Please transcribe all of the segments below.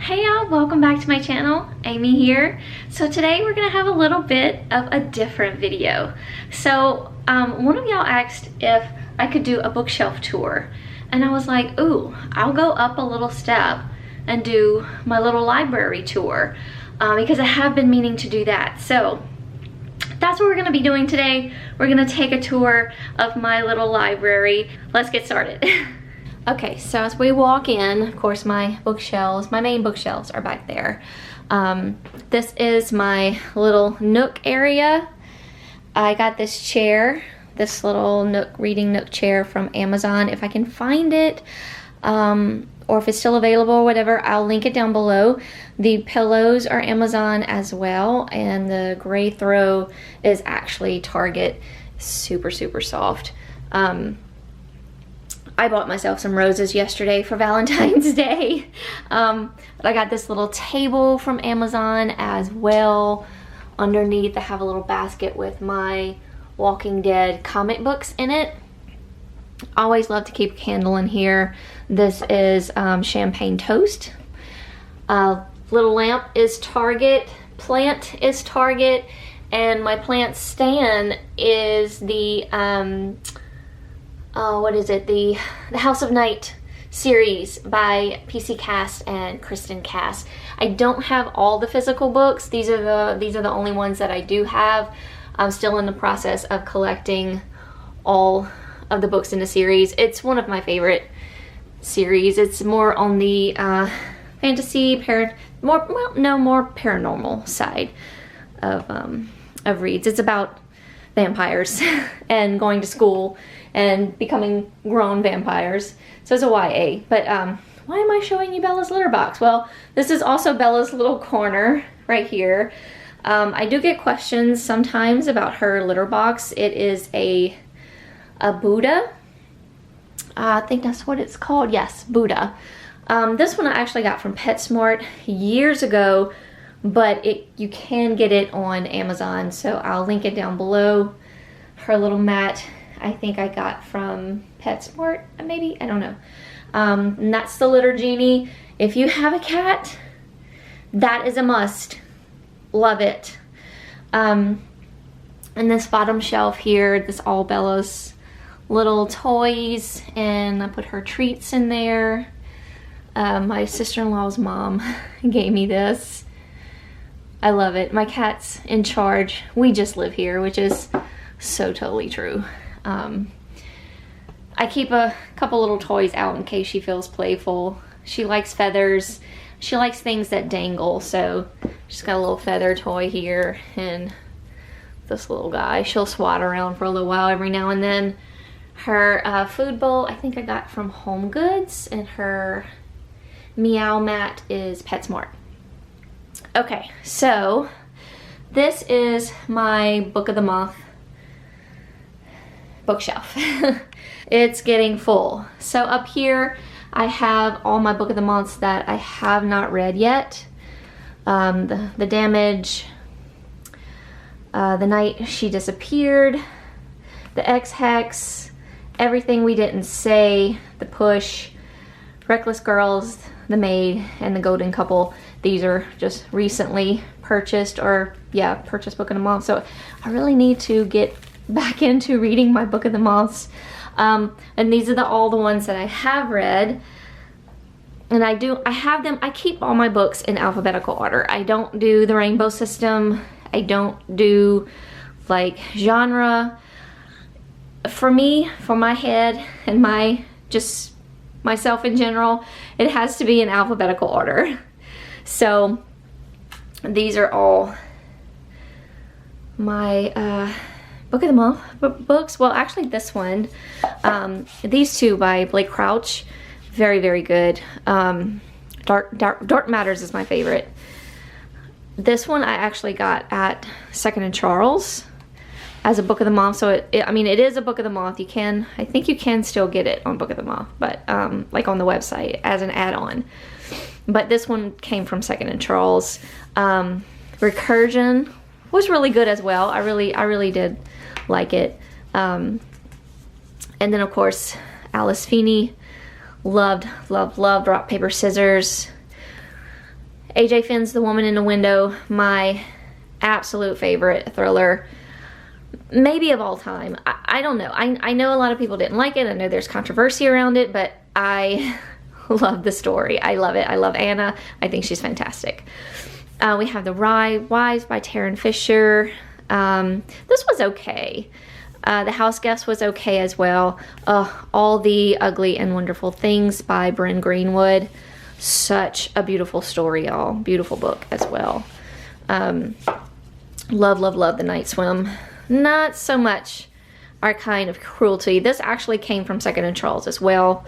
Hey y'all, welcome back to my channel. Aimee here. So today we're gonna have a little bit of a different video. So one of y'all asked if I could do a bookshelf tour, and I was like, ooh, I'll go up a little step and do my little library tour because I have been meaning to do that. So that's what we're gonna be doing today. We're gonna take a tour of my little library. Let's get started. Okay, so as we walk in, of course my bookshelves, my main bookshelves are back there. This is my little nook area. I got this chair, this little nook, reading nook chair from Amazon. If I can find it, or if it's still available or whatever, I'll link it down below. The pillows are Amazon as well, and the gray throw is actually Target. Super, super soft. I bought myself some roses yesterday for Valentine's Day. But I got this little table from Amazon as well. Underneath I have a little basket with my Walking Dead comic books in it. Always love to keep a candle in here. This is champagne toast. Little lamp is Target. Plant is Target. And my plant stand is the what is it? The House of Night series by PC Cast and Kristen Cast. I don't have all the physical books. These are the only ones that I do have. I'm still in the process of collecting more of the books in the series. It's one of my favorite series. It's more on the fantasy, more paranormal side of reads. It's about vampires and going to school and becoming grown vampires. So it's a YA. But why am I showing you Bella's litter box? Well, this is also Bella's little corner right here. I do get questions sometimes about her litter box. It is a Buddha. I think that's what it's called. Yes, Buddha. This one I actually got from PetSmart years ago, but you can get it on Amazon, so I'll link it down below. Her little mat, I think I got from PetSmart, maybe? I don't know. And that's the litter genie. If you have a cat, that is a must. Love it. And this bottom shelf here, this all Bella's little toys, and I put her treats in there. My sister-in-law's mom gave me this. I love it. My cat's in charge. We just live here, which is so totally true. I keep a couple little toys out in case she feels playful. She likes feathers. She likes things that dangle, so she's got a little feather toy here, and this little guy. She'll swat around for a little while every now and then. Her food bowl, I think I got from Home Goods, and her meow mat is PetSmart. Okay, so this is my book of the month bookshelf. It's getting full. So up here I have all my book of the months that I have not read yet. The Damage, The Night She Disappeared, The Ex-Hex, Everything We Didn't Say, The Push, Reckless Girls, The Maid, and The Golden Couple. These are just recently purchased, or yeah, purchased book of the month. So I really need to get back into reading my book of the months. And these are all the ones that I have read. And I keep all my books in alphabetical order. I don't do the rainbow system. I don't do like genre. For me, for my head and myself in general, it has to be in alphabetical order. So these are all my book of the month books. Well, actually this one, these two by Blake Crouch, very, very good. Dark Matters is my favorite. This one I actually got at Second and Charles as a book of the month. So I mean, it is a book of the month. I think you can still get it on book of the month, but like on the website as an add-on. But this one came from Second and Charles. Recursion was really good as well. I really did like it. And then of course Alice Feeney, loved Rock Paper Scissors. A.J. Finn's The Woman in the Window, my absolute favorite thriller, maybe of all time. I don't know. I know a lot of people didn't like it. I know there's controversy around it, but I love the story. I love it. I love Anna. I think she's fantastic. We have The Wives by Taryn Fisher. This was okay. The House Guest was okay as well. All the Ugly and Wonderful Things by Bryn Greenwood. Such a beautiful story, y'all. Beautiful book as well. Love, love, love The Night Swim. Not so much Our Kind of Cruelty. This actually came from Second and Charles as well.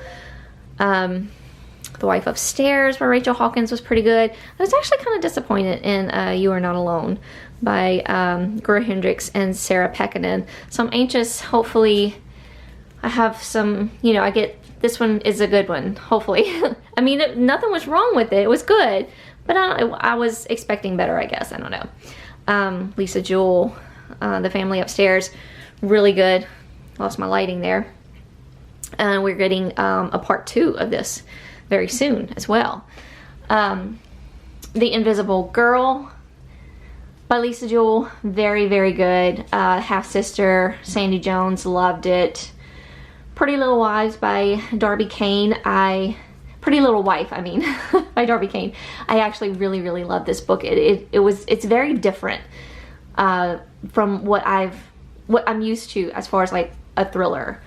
The Wife Upstairs by Rachel Hawkins was pretty good. I was actually kind of disappointed in You Are Not Alone by Gura Hendricks and Sarah Pekkanen. So I'm anxious. Hopefully I have some, you know, this one is a good one, hopefully. I mean, nothing was wrong with it. It was good, but I was expecting better, I guess. I don't know. Lisa Jewell, The Family Upstairs, really good. Lost my lighting there. And we're getting a part 2 of this very soon as well. The Invisible Girl by Lisa Jewell, very, very good. Half Sister, Sandy Jones, loved it. Pretty Little Wives by Darby Kane. Pretty Little Wife, I mean, by Darby Kane. I actually really, really love this book. It's very different from what I'm used to as far as like a thriller.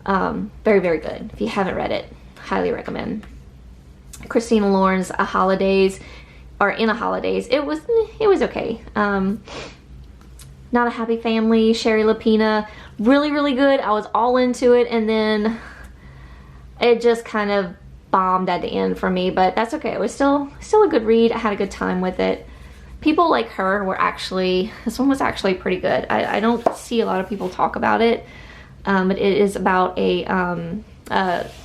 Very, very good. If you haven't read it, highly recommend. Christina Lauren's In a Holidays. It was okay. Not a Happy Family, Sherry Lapina, really, really good. I was all into it, and then it just kind of bombed at the end for me, but that's okay. It was still a good read. I had a good time with it. People Like Her this one was actually pretty good. I don't see a lot of people talk about it, but it is about a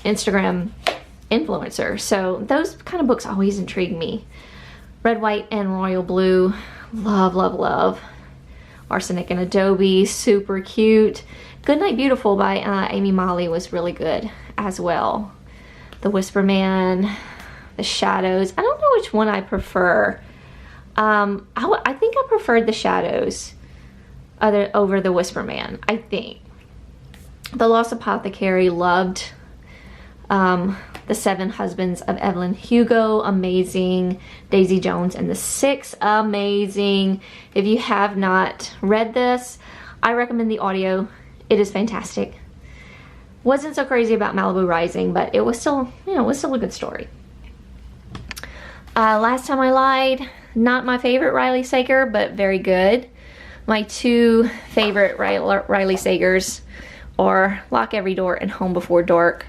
Instagram influencer. So those kind of books always intrigue me. Red, White, and Royal Blue, love, love, love. Arsenic and Adobe, super cute. Goodnight Beautiful by Aimee Molly was really good as well. The Whisper Man, The Shadows. I don't know which one I prefer. I think I preferred The Shadows over The Whisper Man, I think. The Lost Apothecary, loved. The Seven Husbands of Evelyn Hugo, amazing. Daisy Jones and the Six, amazing. If you have not read this, I recommend the audio. It is fantastic. Wasn't so crazy about Malibu Rising, but it was still, you know, a good story. Last Time I Lied, not my favorite Riley Sager, but very good. My 2 favorite Riley Sagers are Lock Every Door and Home Before Dark.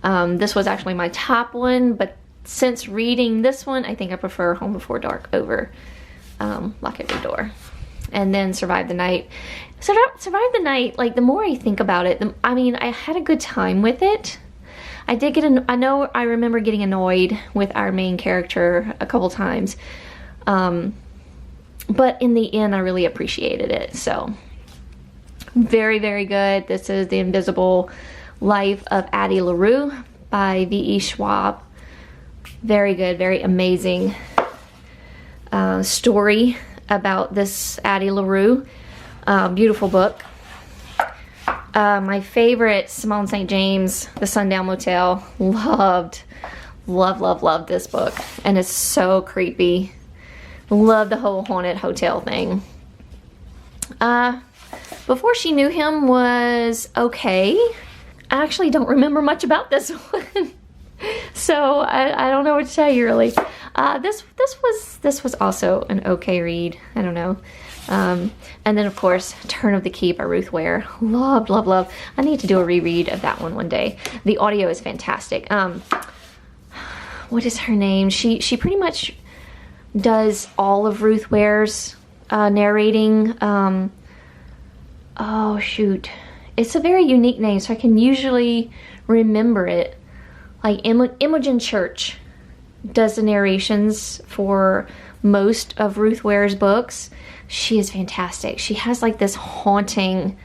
This was actually my top one, but since reading this one, I think I prefer Home Before Dark over Lock Every Door. And then Survive the Night. Survive the Night, like, the more I think about it, I mean, I had a good time with it. I remember getting annoyed with our main character a couple times. But in the end, I really appreciated it. So, very, very good. This is The Invisible Life of Addie LaRue by V.E. Schwab. Very good, very amazing story about this Addie LaRue. Beautiful book. My favorite, Simone St. James, The Sundown Motel. Loved this book. And it's so creepy. Love the whole haunted hotel thing. Before She Knew Him was okay. I actually don't remember much about this one. So I don't know what to tell you, really. This was also an okay read. I don't know. And then, of course, Turn of the Key by Ruth Ware. Loved. I need to do a reread of that one day. The audio is fantastic. What is her name? She pretty much does all of Ruth Ware's narrating. Oh, shoot. It's a very unique name, so I can usually remember it. Like Imogen Church does the narrations for most of Ruth Ware's books. She is fantastic. She has like this haunting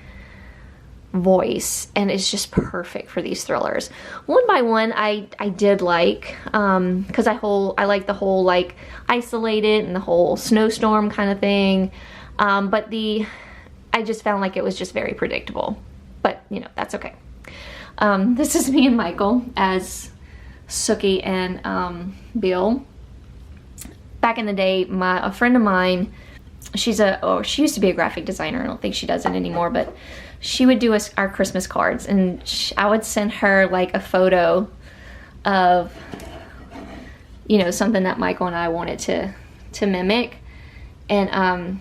voice, and it's just perfect for these thrillers. One by One I did like, because I like the whole like isolated and the whole snowstorm kind of thing, but I just found like it was just very predictable, but you know, that's okay. This is me and Michael as Sookie and Bill. Back in the day, a friend of mine, she used to be a graphic designer. I don't think she does it anymore, but she would do our Christmas cards, and I would send her like a photo of, you know, something that Michael and I wanted to mimic, and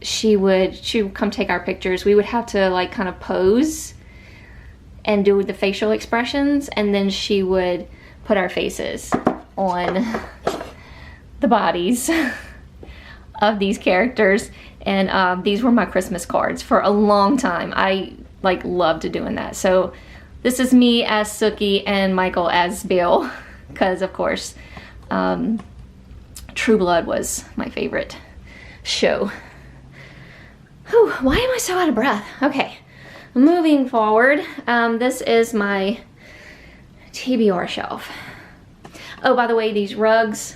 she would come take our pictures. We would have to like kind of pose and do the facial expressions, and then she would put our faces on the bodies of these characters, and these were my Christmas cards for a long time. I like loved doing that. So this is me as Sookie and Michael as Bill, because of course True Blood was my favorite show. Whew, why am I so out of breath? Okay, moving forward, this is my TBR shelf. Oh, by the way, these rugs,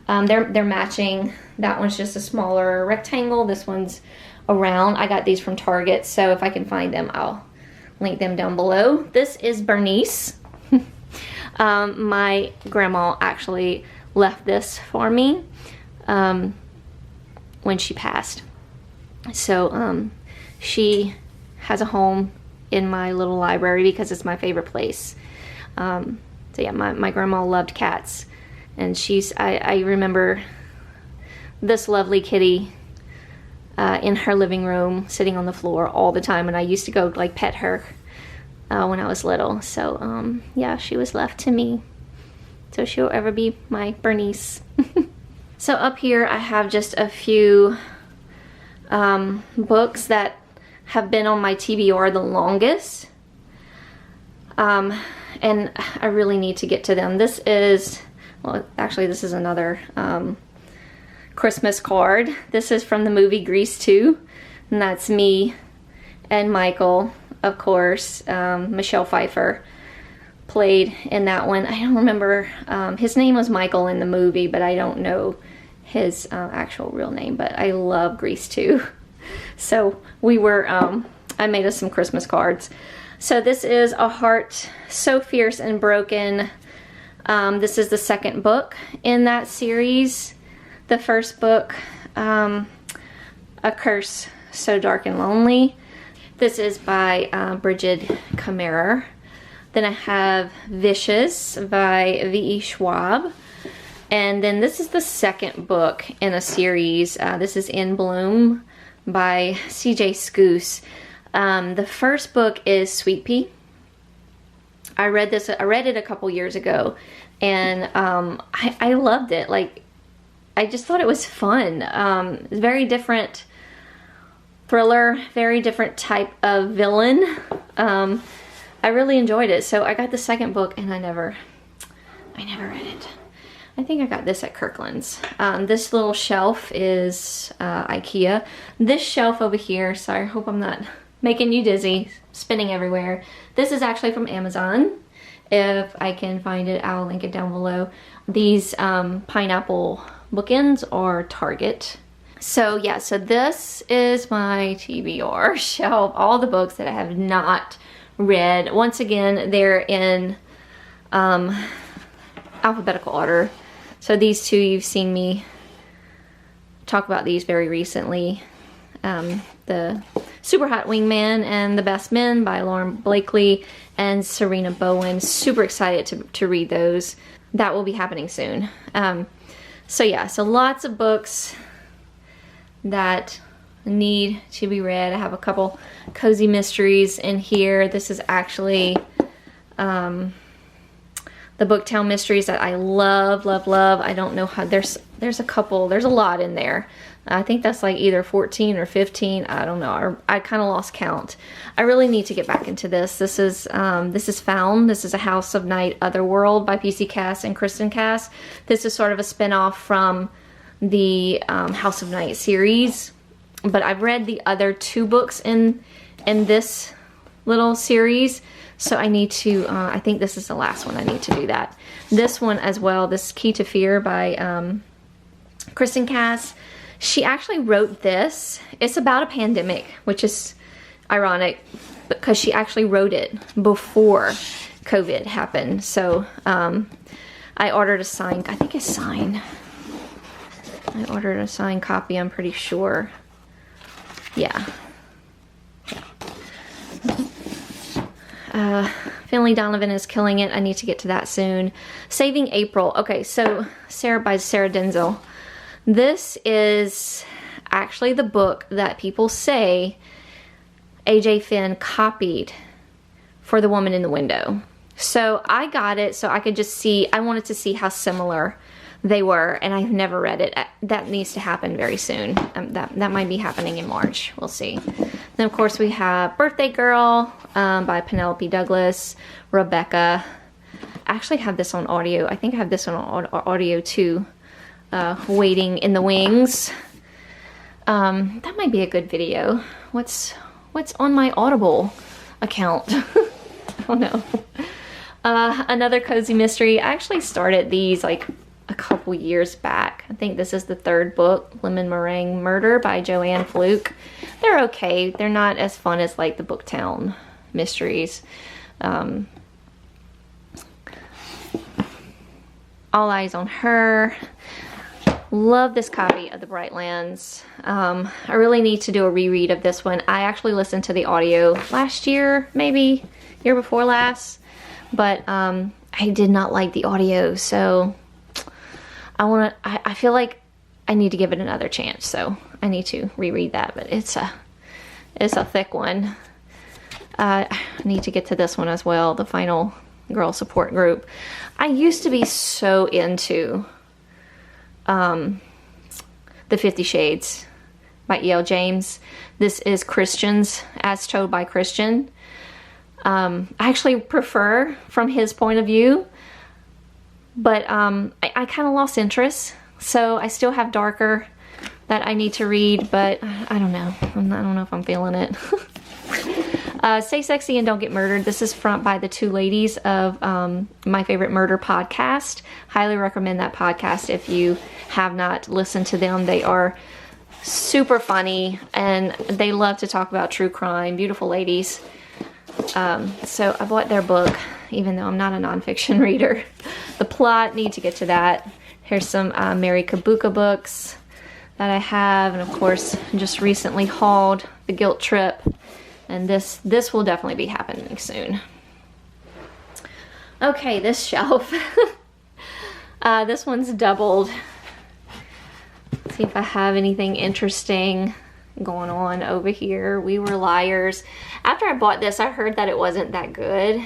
they're matching. That one's just a smaller rectangle. This one's a round. I got these from Target, so if I can find them, I'll link them down below. This is Bernice. My grandma actually left this for me when she passed. So she has a home in my little library because it's my favorite place. So yeah, my grandma loved cats, and I remember this lovely kitty in her living room sitting on the floor all the time, and I used to go like pet her when I was little. So yeah, she was left to me, so she'll ever be my Bernice. So up here I have just a few books that have been on my TBR the longest, and I really need to get to them. This is, well, actually this is another Christmas card. This is from the movie Grease 2, and that's me and Michael, of course. Michelle Pfeiffer played in that one. I don't remember, his name was Michael in the movie, but I don't know his actual real name, but I love Grease 2. So we were, I made us some Christmas cards. So this is A Heart So Fierce and Broken. This is the second book in that series. The first book, A Curse So Dark and Lonely. This is by Bridget Kammerer. Then I have Vicious by V.E. Schwab. And then this is the second book in a series. This is In Bloom by C.J. Scoose. The first book is Sweet Pea. I read it a couple years ago, and I loved it. Like, I just thought it was fun. Very different thriller, very different type of villain. I really enjoyed it. So I got the second book, and I never read it. I think I got this at Kirkland's. This little shelf is IKEA. This shelf over here, sorry, I hope I'm not making you dizzy, spinning everywhere. This is actually from Amazon. If I can find it, I'll link it down below. These pineapple bookends are Target. So yeah, so this is my TBR shelf. All the books that I have not read. Once again, they're in alphabetical order. So these two, you've seen me talk about these very recently. The Super Hot Wingman and The Best Men by Lauren Blakely and Serena Bowen. Super excited to read those. That will be happening soon. So yeah, so lots of books that need to be read. I have a couple cozy mysteries in here. This is actually the Booktown mysteries that I love, love, love. I don't know how, there's a couple, there's a lot in there. I think that's like either 14 or 15. I don't know. I kind of lost count. I really need to get back into this. This is Found. This is A House of Night Otherworld by PC Cass and Kristen Cass. This is sort of a spin-off from the House of Night series. But I've read the other two books in this little series. So I need to, I think this is the last one I need to do that. This one as well, this Key to Fear by Kristen Cass. She actually wrote this. It's about a pandemic, which is ironic because she actually wrote it before COVID happened. So I ordered a signed, I think it's signed. I ordered a signed copy, I'm pretty sure. Yeah. Finley Donovan is killing it. I need to get to that soon. Saving April. Okay, so Sarah by Sarah Denzel. This is actually the book that people say AJ Finn copied for The Woman in the Window. So I got it so I could just see, I wanted to see how similar they were, and I've never read it. That needs to happen very soon. That might be happening in March. We'll see. Then of course we have Birthday Girl by Penelope Douglas. Rebecca. I actually have this on audio. I think I have this on audio too. Waiting in the Wings. That might be a good video. What's on my Audible account? I don't know. Another cozy mystery. I actually started these like a couple years back. I think this is the third book, Lemon Meringue Murder by Joanne Fluke. They're okay. They're not as fun as like the Booktown mysteries. All Eyes on Her. Love this copy of The Brightlands. I really need to do a reread of this one. I actually listened to the audio last year, maybe year before last, but I did not like the audio, so I feel like I need to give it another chance, so I need to reread that, but it's a thick one. I need to get to this one as well, The Final Girl Support Group. I used to be so into The 50 Shades by E.L. James. This is Christians as told by Christian. I actually prefer from his point of view, but I kind of lost interest, so I still have Darker that I need to read, but I don't know. I don't know if I'm feeling it. Stay Sexy and Don't Get Murdered. This is by the two ladies of My Favorite Murder podcast. Highly recommend that podcast if you have not listened to them. They are super funny and they love to talk about true crime. Beautiful ladies. So I bought their book, even though I'm not a nonfiction reader. The Plot, need to get to that. Here's some Mary Kabuka books that I have, and of course just recently hauled The Guilt Trip, and this will definitely be happening soon. Okay, this shelf. This one's doubled. Let's see if I have anything interesting going on over here. We Were Liars. After I bought this, I heard that it wasn't that good.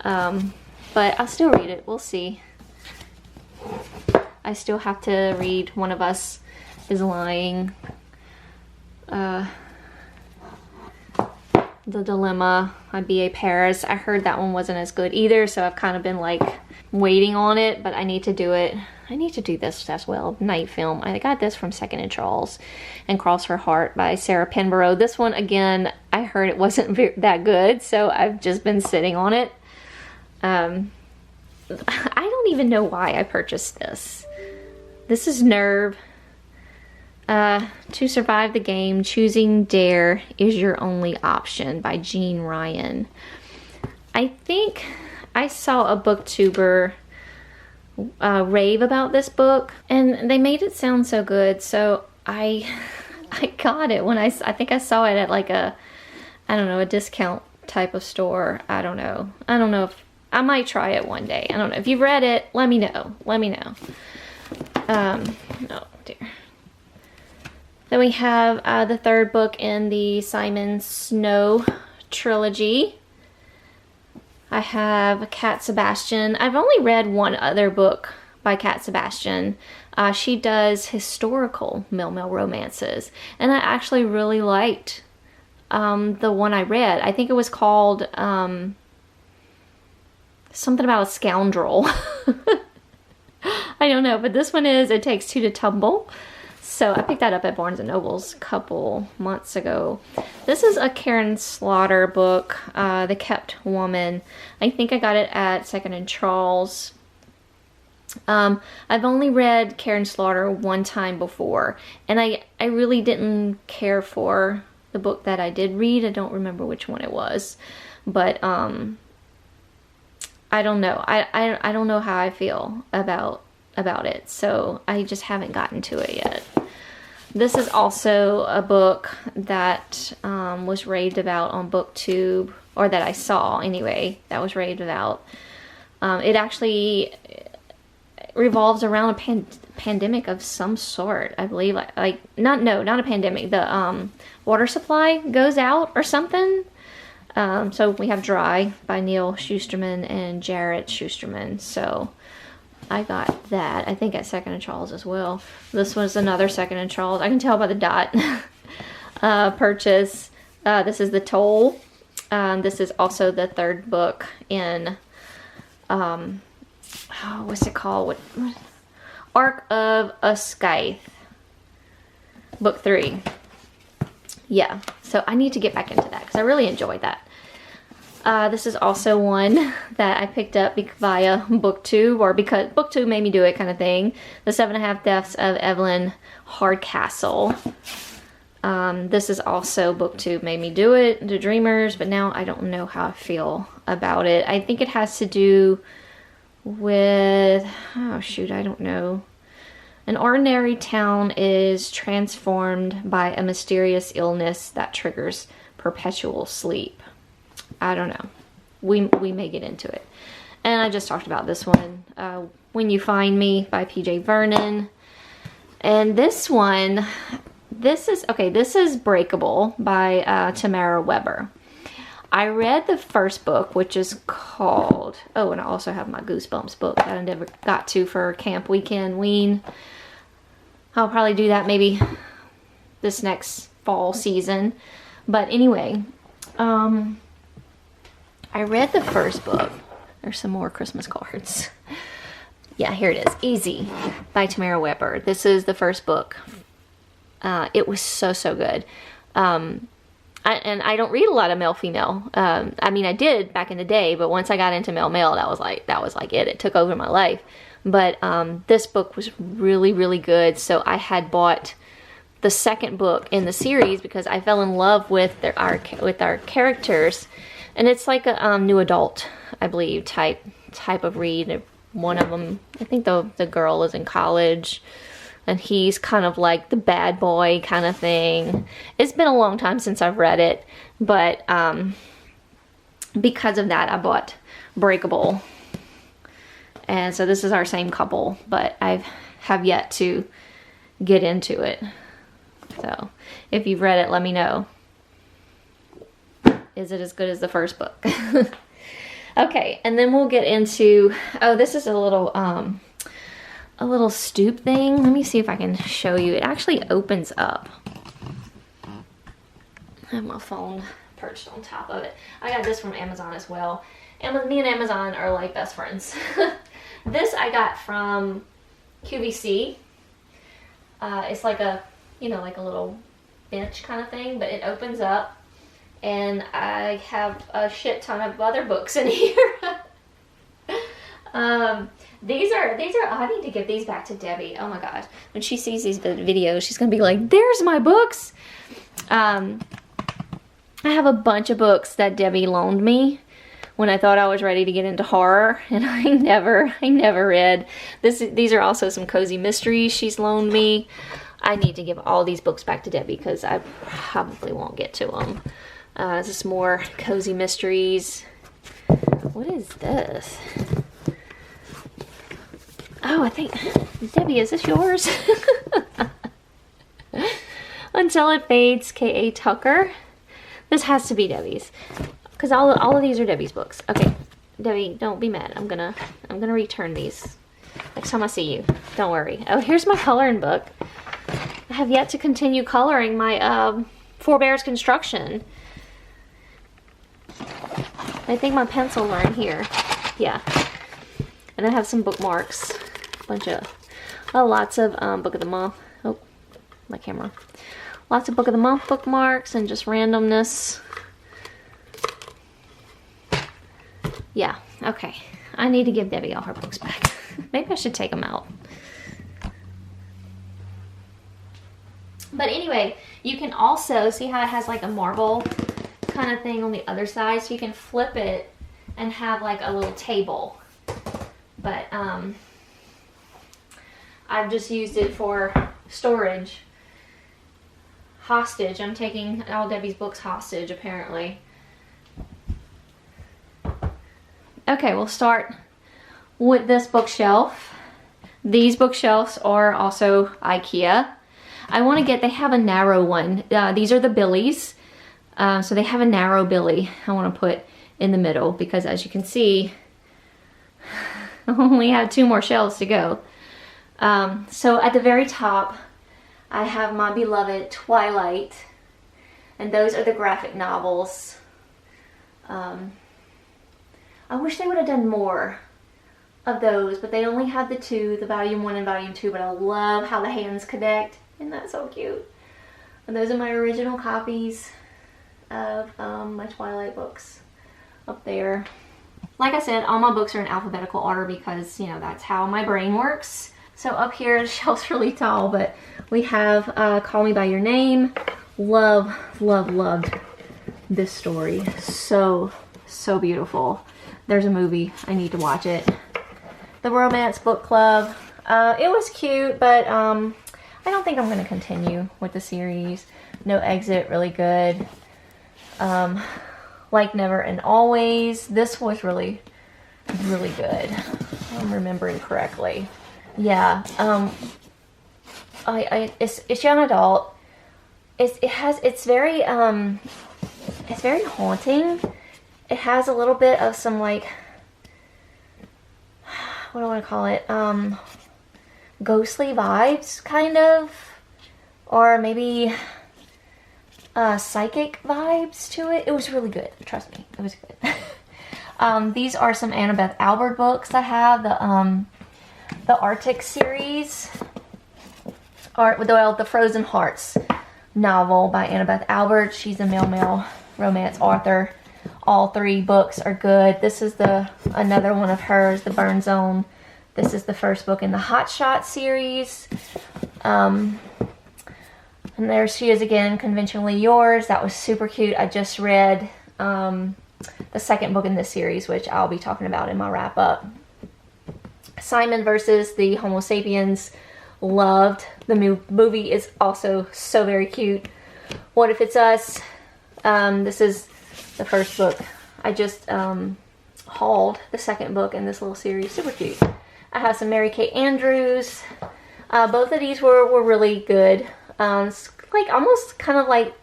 But I'll still read it. We'll see. I still have to read One of Us is Lying. The Dilemma by B.A. Paris. I heard that one wasn't as good either, so I've kind of been like waiting on it, but I need to do it. I need to do this as well. Night Film. I got this from Second and Charles. And Cross Her Heart by Sarah Penborough. This one, again, I heard it wasn't that good, so I've just been sitting on it. I don't even know why I purchased this. This is Nerve. To Survive the Game, Choosing Dare is Your Only Option by Jean Ryan. I think I saw a booktuber rave about this book, and they made it sound so good, so I got it when I think I saw it at like a, I don't know, a discount type of store. I don't know if I might try it one day. I don't know. If you've read it, let me know. Oh dear. Then we have the third book in the Simon Snow trilogy. I have Cat Sebastian. I've only read one other book by Cat Sebastian. She does historical male-male romances, and I actually really liked the one I read. I think it was called something about a scoundrel. I don't know, but this one is It Takes Two to Tumble. So I picked that up at Barnes & Noble's a couple months ago. This is a Karen Slaughter book, The Kept Woman. I think I got it at Second & Charles. I've only read Karen Slaughter one time before, and I really didn't care for the book that I did read. I don't remember which one it was, but I don't know. I don't know how I feel about it, so I just haven't gotten to it yet. This is also a book that was raved about on BookTube, or that I saw anyway, that was raved about. It actually revolves around a pandemic of some sort, I believe. Not a pandemic. The water supply goes out or something. So we have Dry by Neil Shusterman and Jarrett Shusterman. So I got that, I think, at Second & Charles as well. This was another Second & Charles. I can tell by the dot purchase. This is The Toll. This is also the third book in what's it called? What? Arc of a Scythe. Book 3. Yeah, so I need to get back into that because I really enjoyed that. This is also one that I picked up via BookTube, or because BookTube made me do it, kind of thing. The 7.5 Deaths of Evelyn Hardcastle. This is also BookTube made me do it, The Dreamers, but now I don't know how I feel about it. I think it has to do with, oh shoot, I don't know. An ordinary town is transformed by a mysterious illness that triggers perpetual sleep. I don't know. We may get into it. And I just talked about this one, When You Find Me by PJ Vernon. And this one, this is Breakable by Tamara Weber. I read the first book, which is called, oh, and I also have my Goosebumps book that I never got to for Camp Weekend Ween. I'll probably do that maybe this next fall season. But anyway, I read the first book. There's some more Christmas cards. Yeah, here it is. Easy by Tamara Weber. This is the first book. It was so good. And I don't read a lot of male-female. I mean, I did back in the day, but once I got into male-male, that was like it. It took over my life. But this book was really good. So I had bought the second book in the series because I fell in love with our characters, and it's like a new adult, I believe, type of read. One of them, I think the girl is in college, and he's kind of like the bad boy kind of thing. It's been a long time since I've read it, but because of that, I bought Breakable. And so this is our same couple, but I have yet to get into it. So if you've read it, let me know. Is it as good as the first book? Okay, and then we'll get into, oh, this is a little stoop thing. Let me see if I can show you. It actually opens up. I have my phone perched on top of it. I got this from Amazon as well. And me and Amazon are like best friends. This I got from QVC. It's like a, like a little bench kind of thing, but it opens up, and I have a shit ton of other books in here. These are, I need to give these back to Debbie. Oh my God. When she sees these videos, she's going to be like, there's my books. I have a bunch of books that Debbie loaned me when I thought I was ready to get into horror, and I never read. These are also some cozy mysteries she's loaned me. I need to give all these books back to Debbie because I probably won't get to them. This is more cozy mysteries. What is this? Oh, I think, Debbie, is this yours? Until It Fades, K.A. Tucker. This has to be Debbie's, because all of these are Debbie's books. Okay, Debbie, don't be mad. I'm gonna return these next time I see you. Don't worry. Oh, here's my coloring book. I have yet to continue coloring my Forebears Construction. I think my pencils are in here. Yeah. And I have some bookmarks. Lots of Book of the Month. Oh, my camera. Lots of Book of the Month bookmarks and just randomness. Yeah, okay. I need to give Debbie all her books back. Maybe I should take them out. But anyway, you can also see how it has like a marble kind of thing on the other side, so you can flip it and have like a little table. But I've just used it for storage. Hostage. I'm taking all Debbie's books hostage, apparently. Okay, we'll start with this bookshelf. These bookshelves are also IKEA. I want to get, they have a narrow one. These are the Billies. So they have a narrow Billy I want to put in the middle because, as you can see, I only have 2 more shelves to go. So at the very top, I have my beloved Twilight, and those are the graphic novels. I wish they would have done more of those, but they only have the 2, the volume 1 and volume 2, but I love how the hands connect. Isn't that so cute? And those are my original copies of my Twilight books up there. Like I said, all my books are in alphabetical order because, you know, that's how my brain works. So up here, the shelf's really tall, but we have Call Me By Your Name. Loved this story. So beautiful. There's a movie. I need to watch it. The Romance Book Club. It was cute, but I don't think I'm going to continue with the series. No Exit, really good. Like Never and Always. This was really good. If I'm remembering correctly. Yeah. It's young adult. It's very haunting. It has a little bit of some, like, what do I want to call it? Ghostly vibes, kind of, or maybe psychic vibes to it. It was really good. Trust me, it was good. These are some Annabeth Albert books I have. The Arctic series, or the Frozen Hearts novel by Annabeth Albert. She's a male romance author. All 3 books are good. This is another one of hers, The Burn Zone. This is the first book in the Hot Shot series. And there she is again, Conventionally Yours. That was super cute. I just read the second book in this series, which I'll be talking about in my wrap up. Simon versus the Homo sapiens. Loved. The movie is also so very cute. What If It's Us? This is the first book. I just hauled the second book in this little series. Super cute. I have some Mary Kay Andrews. Both of these were really good. It's like almost kind of like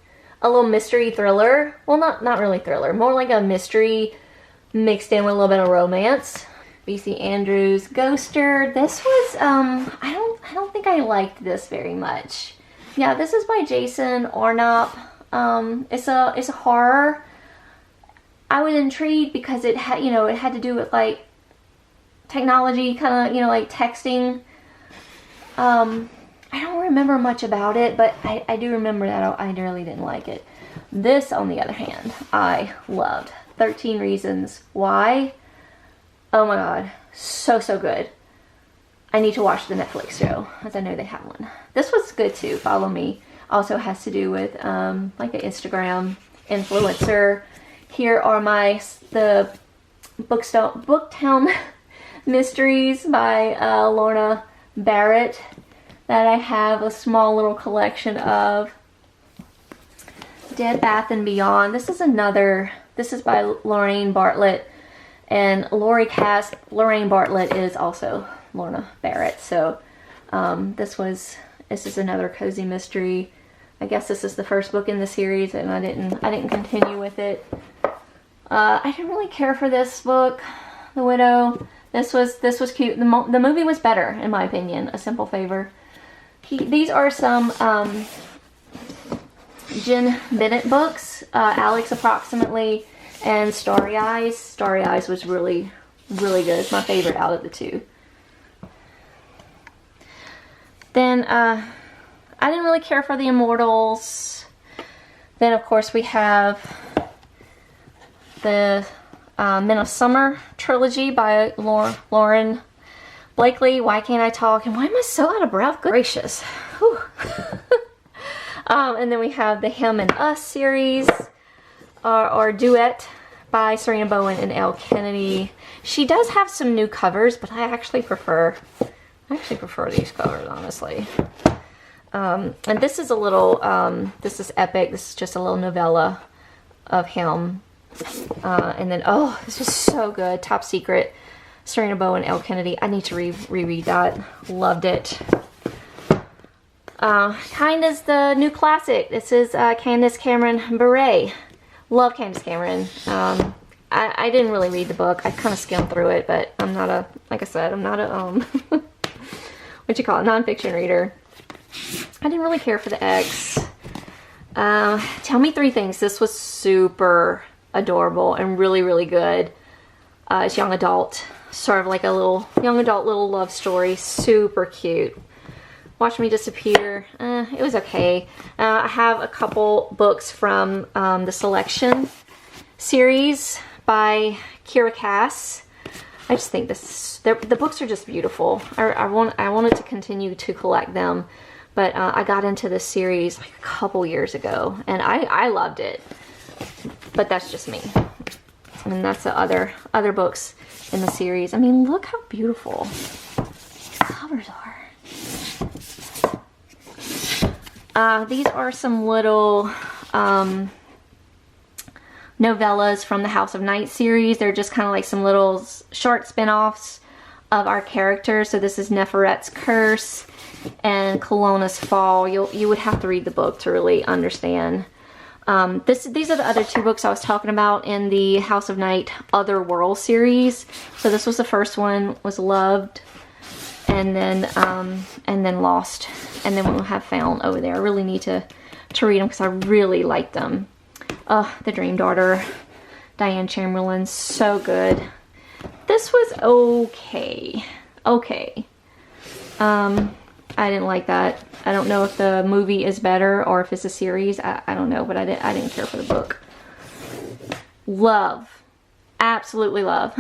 a little mystery thriller. Well, not really thriller. More like a mystery mixed in with a little bit of romance. B.C. Andrews, Ghoster. This was I don't think I liked this very much. Yeah, this is by Jason Ornop. It's a horror. I was intrigued because it had to do with like technology, kind of, like texting. I don't remember much about it, but I do remember that I really didn't like it. This, on the other hand, I loved. 13 Reasons Why. Oh my god, so good. I need to watch the Netflix show, as I know they have one. This was good too, Follow Me. Also has to do with like an Instagram influencer. Here are the Booktown Mysteries by Lorna Barrett that I have a small little collection of. Dead Bath and Beyond. This is by Lorraine Bartlett. And Lorraine Bartlett is also Lorna Barrett. So this is another cozy mystery. I guess this is the first book in the series, and I didn't continue with it. I didn't really care for this book, The Widow. This was cute. The movie was better, in my opinion. A Simple Favor. These are some Jen Bennett books. Alex Approximately and Starry Eyes. Starry Eyes was really good. It's my favorite out of the 2. Then I didn't really care for the Immortals. Then of course we have the Men of Summer trilogy by Lauren Blakely. Why Can't I Talk? And why am I so out of breath? Good gracious. Whew. And then we have the Him and Us series, or Duet by Serena Bowen and Elle Kennedy. She does have some new covers, but I actually prefer these covers, honestly. And this is a little, this is epic. This is just a little novella of him. And then, oh, this was so good. Top Secret, Serena Bowen, Elle Kennedy. I need to reread that. Loved it. Kinda's the new classic. This is Candace Cameron Bure. Love Candace Cameron. I didn't really read the book. I kind of skimmed through it, but I'm not a, like I said, I'm not a, what you call it, nonfiction reader. I didn't really care for the X. Tell Me Three Things. This was super adorable and really, really good. It's young adult, sort of like a little young adult little love story. Super cute. Watch Me Disappear. It was okay. I have a couple books from the Selection series by Kira Cass. I just think the books are just beautiful. I wanted to continue to collect them, but I got into this series like a couple years ago, and I loved it. But that's just me. And that's the other books in the series. I mean, look how beautiful these covers are. These are some little novellas from the House of Night series. They're just kind of like some little short spin-offs of our characters. So this is Neferet's Curse and Kelowna's Fall. You would have to read the book to really understand. These are the other two books I was talking about in the House of Night Other World series. So this was the first one, was Loved, and then Lost, and then we'll have Found over there. I really need to read them because I really like them. The Dream Daughter, Diane Chamberlain, so good. This was okay. I didn't like that. I don't know if the movie is better or if it's a series. I don't know, but I didn't care for the book. Love. Absolutely love.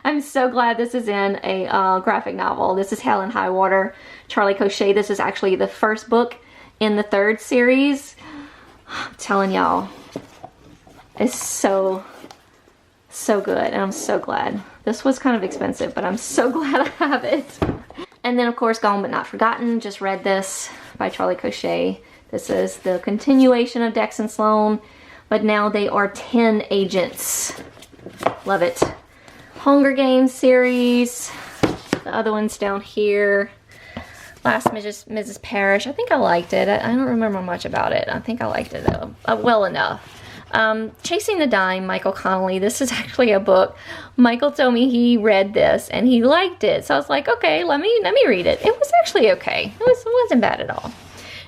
I'm so glad this is in a graphic novel. This is Hell and High Water, Charlie Cochet. This is actually the first book in the third series. I'm telling y'all, it's so good, and I'm so glad. This was kind of expensive, but I'm so glad I have it. And then, of course, Gone But Not Forgotten. Just read this by Charlie Cochet. This is the continuation of Dex and Sloan, but now they are 10 agents. Love it. Hunger Games series. The other one's down here. Last Mrs. Parrish. I think I liked it. I don't remember much about it. I think I liked it well enough. Chasing the Dime, Michael Connelly. This is actually a book. Michael told me he read this and he liked it. So I was like, okay, let me read it. It was actually okay. It wasn't bad at all.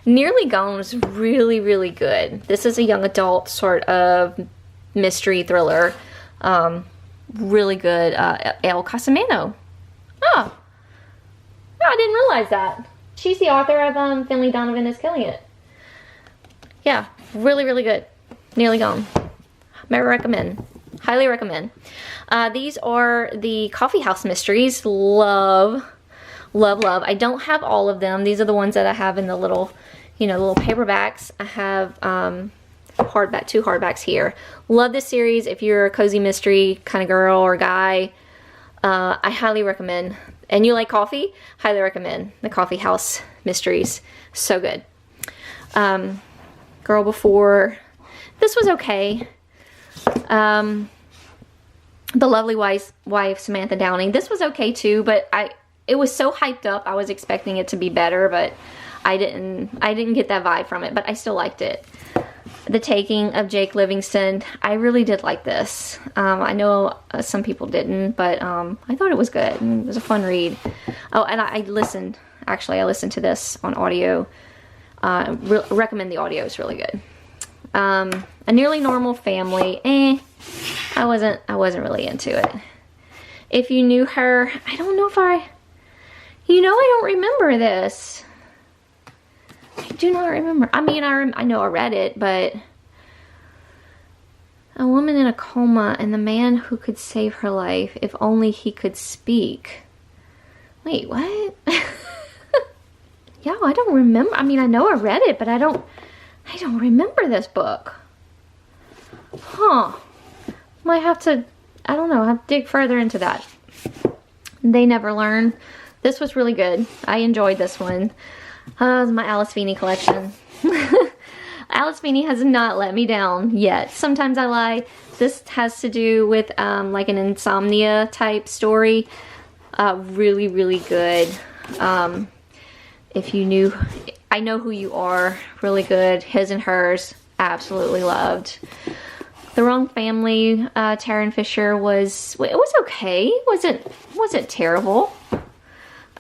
Nearly Gone was really, really good. This is a young adult sort of mystery thriller. Really good. El Casamano. Oh, I didn't realize that. She's the author of Finley Donovan is Killing It. Yeah, really, really good. Nearly Gone. May I recommend. Highly recommend. These are the Coffee House Mysteries. Love, love, love. I don't have all of them. These are the ones that I have in the little, little paperbacks. I have two hardbacks here. Love this series. If you're a cozy mystery kind of girl or guy, I highly recommend. And you like coffee? Highly recommend the Coffee House Mysteries. So good. Girl Before. This was okay. The Lovely Wife Samantha Downing. This was okay too, but it was so hyped up. I was expecting it to be better, but I didn't get that vibe from it, but I still liked it. The Taking of Jake Livingston. I really did like this. I know some people didn't, but I thought it was good. It was a fun read. Oh, and I listened to this on audio. Recommend the audio. It's really good. A Nearly Normal Family. I wasn't really into it. If You Knew Her. I don't know if I don't remember this. I do not remember. I mean, I know I read it, but a woman in a coma and the man who could save her life if only he could speak. Wait, what? Yeah, I don't remember. I mean, I know I read it, but I don't remember this book. Huh. Might have to, I don't know, have to dig further into that. They Never Learn. This was really good. I enjoyed this one. My Alice Feeney collection. Alice Feeney has not let me down yet. Sometimes I lie. This has to do with like an insomnia type story. Really, really good. If you knew, I Know Who You Are, really good. His and Hers, absolutely loved. The Wrong Family, Taryn Fisher it was okay. It wasn't terrible.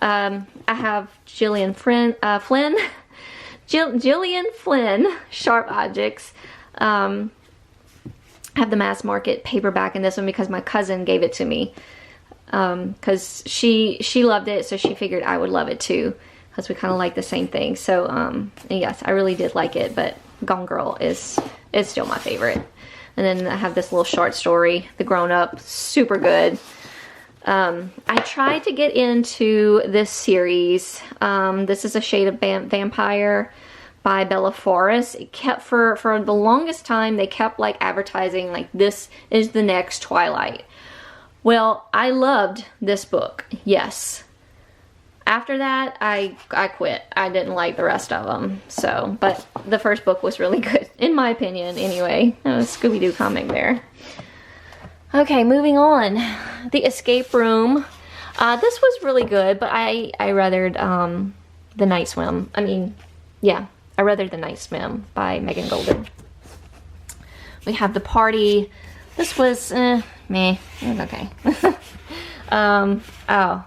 I have Gillian Flynn, Sharp Objects. I have the mass market paperback in this one because my cousin gave it to me. Because she loved it, so she figured I would love it too. Because we kind of like the same thing. So, yes, I really did like it, but Gone Girl is still my favorite. And then I have this little short story, The Grown Up, super good. I tried to get into this series. This is A Shade of Vampire by Bella Forrest. It kept, for the longest time, they kept like advertising like this is the next Twilight. Well, I loved this book, yes. After that, I quit. I didn't like the rest of them. So, but the first book was really good, in my opinion, anyway. Scooby-Doo comic there. Okay, moving on. The Escape Room. This was really good, but I rathered The Night Swim. I mean, yeah, I rathered The Night Swim by Megan Golden. We have The Party. This was, meh. It was okay. Oh,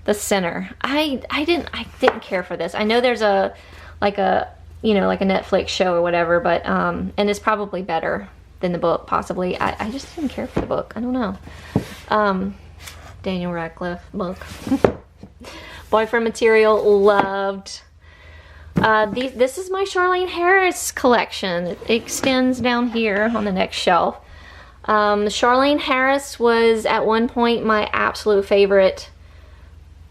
The Sinner. I didn't care for this. I know there's a Netflix show or whatever, but and it's probably better than the book, possibly. I just didn't care for the book. I don't know. Daniel Radcliffe book. Boyfriend Material, loved. This is my Charlene Harris collection. It extends down here on the next shelf. Charlene Harris was at one point my absolute favorite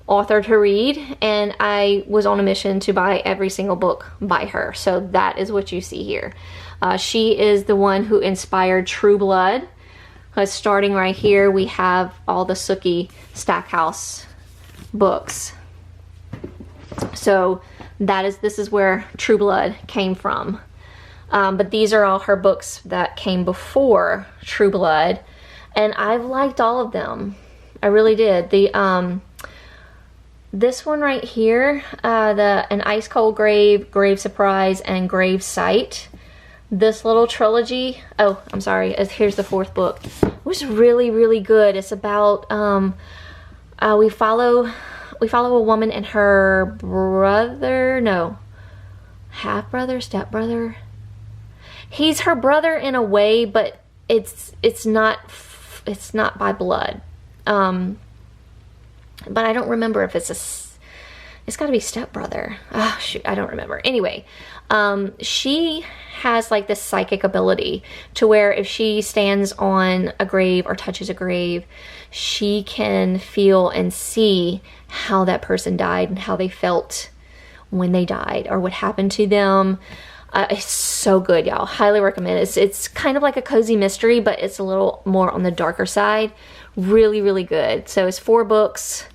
author to read, and I was on a mission to buy every single book by her. So that is what you see here. She is the one who inspired True Blood. Starting right here, we have all the Sookie Stackhouse books. So this is where True Blood came from. But these are all her books that came before True Blood, and I've liked all of them. I really did. This one right here, An Ice Cold Grave, Grave Surprise, and Grave Sight. This little trilogy, oh, I'm sorry, here's the fourth book. It was really, really good. It's about, we follow a woman and her brother, no, half-brother, step-brother. He's her brother in a way, but it's not by blood. But I don't remember if it's got to be stepbrother. Oh, shoot, I don't remember. Anyway, she has like this psychic ability to where if she stands on a grave or touches a grave, she can feel and see how that person died and how they felt when they died or what happened to them. It's so good, y'all. Highly recommend it. It's kind of like a cozy mystery, but it's a little more on the darker side. Really, really good. So it's 4 books.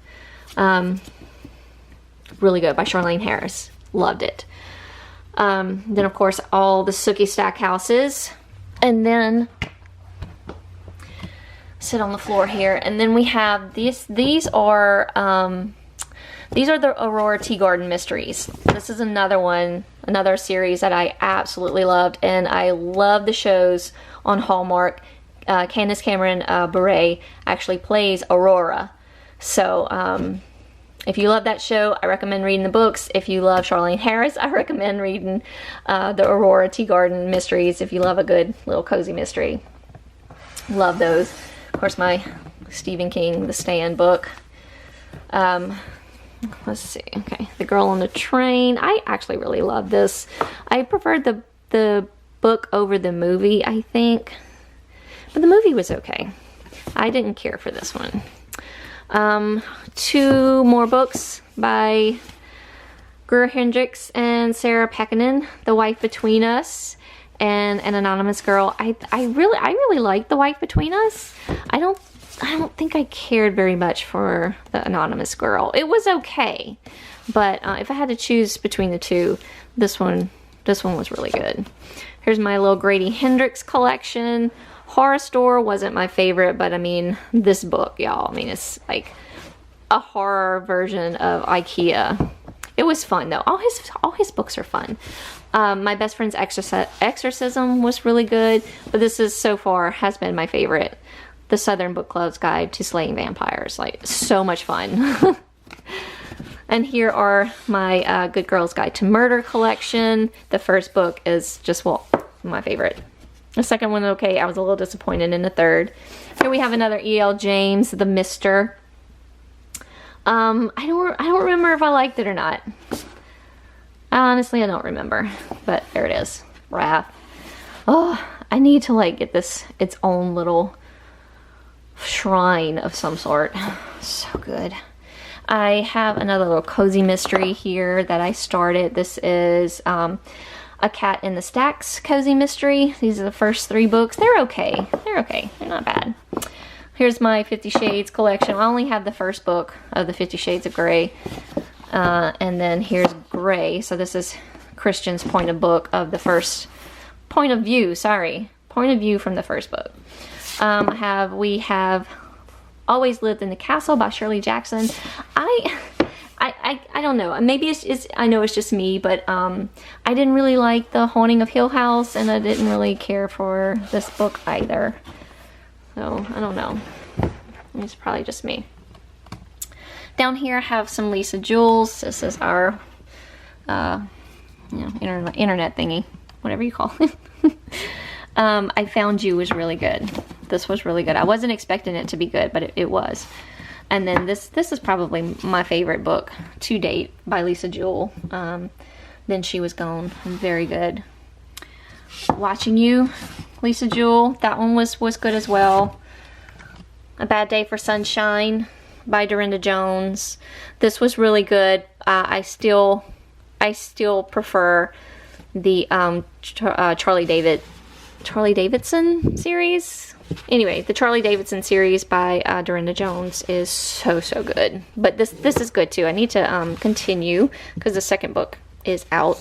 Really good by Charlene Harris. Loved it. Then of course all the Sookie Stackhouses, and then sit on the floor here. And then we have these are the Aurora Tea Garden Mysteries. This is another series that I absolutely loved, and I love the shows on Hallmark. Candace Cameron Bure actually plays Aurora. So if you love that show, I recommend reading the books. If you love Charlene Harris, I recommend reading the Aurora Tea Garden Mysteries if you love a good little cozy mystery. Love those. Of course, my Stephen King The Stand book. let's see. Okay, The Girl on the Train. I actually really love this. I preferred the book over the movie, I think. But the movie was okay. I didn't care for this one. 2 more books by Greer Hendricks and Sarah Pekkanen. The Wife Between Us and An Anonymous Girl. I really liked The Wife Between Us. I don't think I cared very much for The Anonymous Girl. It was okay, but if I had to choose between the two, this one was really good. Here's my little Grady Hendrix collection. Horror Store wasn't my favorite, but I mean, this book, y'all, I mean, it's like a horror version of IKEA. It was fun though. All his books are fun. My Best Friend's Exorcism was really good, but this is so far has been my favorite. The Southern Book Club's Guide to Slaying Vampires. Like, so much fun. And here are my Good Girl's Guide to Murder collection. The first book is just, well, my favorite. The second one, okay, I was a little disappointed in the third. Here we have another E.L. James, The Mister. I don't remember if I liked it or not. Honestly, I don't remember, but there it is. Wrath. Oh, I need to like get this its own little shrine of some sort. So good. I have another little cozy mystery here that I started. This is A Cat in the Stacks cozy mystery. These are the first 3 books. They're okay. They're okay. They're not bad. Here's my 50 Shades collection. I only have the first book of the 50 Shades of Grey. And then here's Grey. So this is Christian's point of view from the first book. We have Always Lived in the Castle by Shirley Jackson. I don't know. Maybe it's I know it's just me, but I didn't really like The Haunting of Hill House, and I didn't really care for this book either. So I don't know. It's probably just me. Down here I have some Lisa Jewels. This is our internet thingy, whatever you call it. I Found You was really good. This was really good. I wasn't expecting it to be good, but it was. And then this is probably my favorite book to date by Lisa Jewell. Then She Was Gone. Very good. Watching You, Lisa Jewell. That one was good as well. A Bad Day for Sunshine by Dorinda Jones. This was really good. I still prefer the Charlie Davidson series. Anyway, the Charlie Davidson series by Dorinda Jones is so good. But this is good too. I need to continue because the second book is out.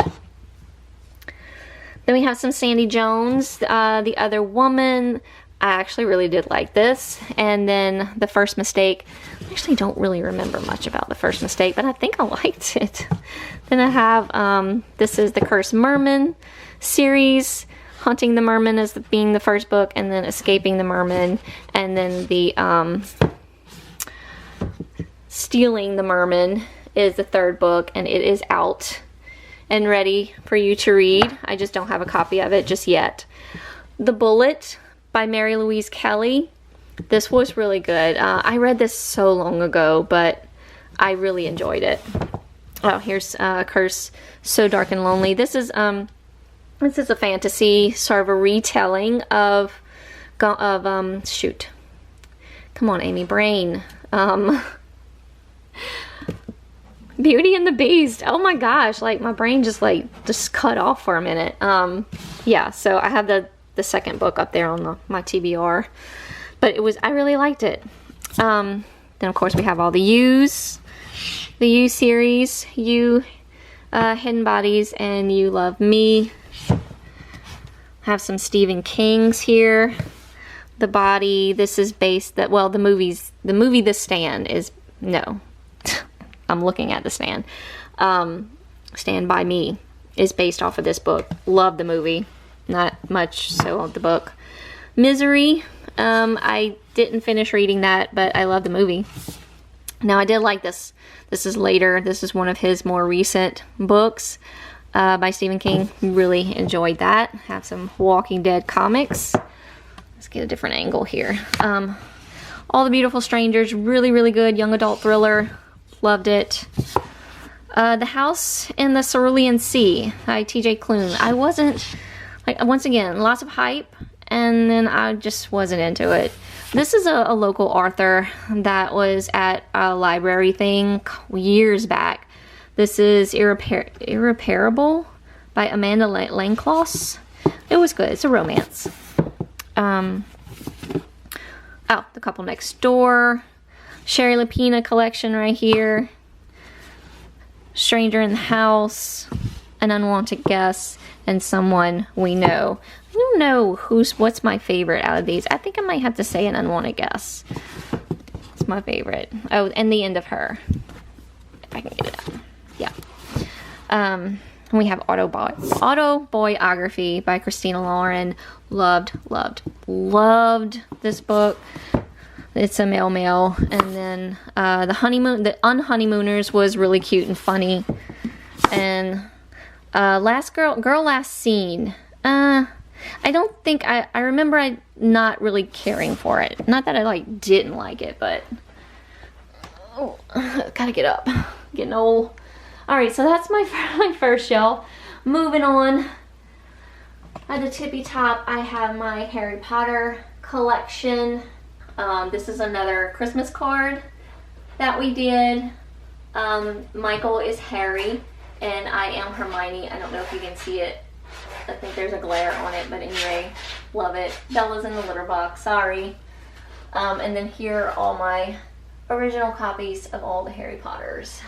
Then we have some Sandy Jones, The Other Woman. I actually really did like this. And then The First Mistake. I actually don't really remember much about The First Mistake, but I think I liked it. Then I have, this is the Cursed Merman series. Hunting the Merman as being the first book, and then Escaping the Merman, and then the Stealing the Merman is the third book, and it is out and ready for you to read. I just don't have a copy of it just yet. The Bullet by Mary Louise Kelly. This was really good. I read this so long ago, but I really enjoyed it. Oh, here's Curse So Dark and Lonely. This is a fantasy, sort of a retelling of shoot. Come on, Aimee, brain. Beauty and the Beast. Oh my gosh, like my brain just cut off for a minute. Yeah, so I have the second book up there on my TBR. But I really liked it. Then of course we have all the U's. The U series, You, Hidden Bodies, and You Love Me. Have some Stephen King's here. The Body. This is based the movie The Stand is no. I'm looking at The Stand. Stand By Me is based off of this book. Love the movie. Not much so of the book. Misery. I didn't finish reading that, but I love the movie. Now I did like this. This is later. This is one of his more recent books. By Stephen King. Really enjoyed that. Have some Walking Dead comics. Let's get a different angle here. All the Beautiful Strangers. Really good young adult thriller. loved it. The House in the Cerulean Sea by T.J. Klune. I wasn't, like, once again, lots of hype, and then I just wasn't into it. This is a local author that was at a library thing years back. This is Irreparable by Amanda Langloss. It was good. It's a romance. Oh, The Couple Next Door. Sherry Lapina collection right here. Stranger in the House, An Unwanted Guest, and Someone We Know. I don't know what's my favorite out of these. I think I might have to say An Unwanted Guest. It's my favorite. Oh, and The End of Her. If I can get it out. Yeah. We have Autobiography by Christina Lauren. Loved this book. It's a male. And then The Unhoneymooners was really cute and funny. And Girl Last Seen. I don't think I remember not really caring for it. Not that I like didn't like it, but gotta get up. Getting old. Alright, so that's my first shelf. Moving on. At the tippy top, I have my Harry Potter collection. This is another Christmas card that we did. Michael is Harry, and I am Hermione. I don't know if you can see it. I think there's a glare on it, but anyway, love it. Bella's in the litter box, sorry. And then here are all my original copies of all the Harry Potters.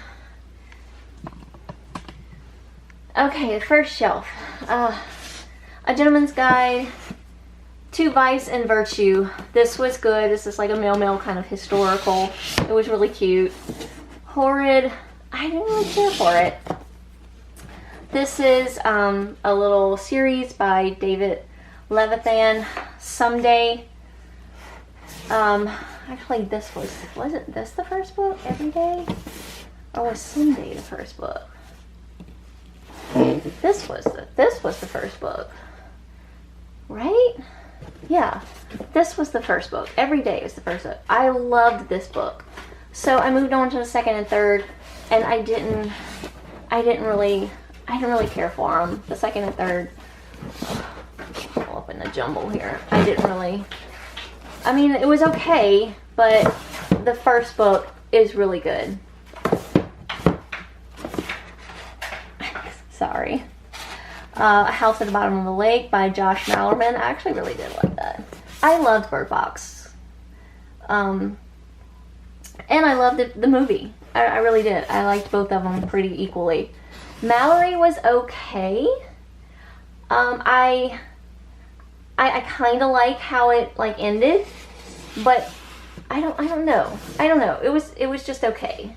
Okay, the first shelf. A Gentleman's Guide to Vice and Virtue. This was good. This is like a male kind of historical. It was really cute. Horrid. I didn't really care for it. This is a little series by David Levithan. Someday. Actually, wasn't this the first book? Every Day? Or was Someday the first book? This was the first book. Right? Yeah, this was the first book. Every Day was the first book. I loved this book. So I moved on to the second and third, and I didn't really care for them. The second and third, all up in the jumble here. I mean, it was okay, but the first book is really good. Sorry. A House at the Bottom of the Lake by Josh Malerman. I actually really did like that. I loved Bird Box. And I loved the movie. I really did. I liked both of them pretty equally. Mallory was okay. I kind of like how it ended, but I don't know. It was just okay.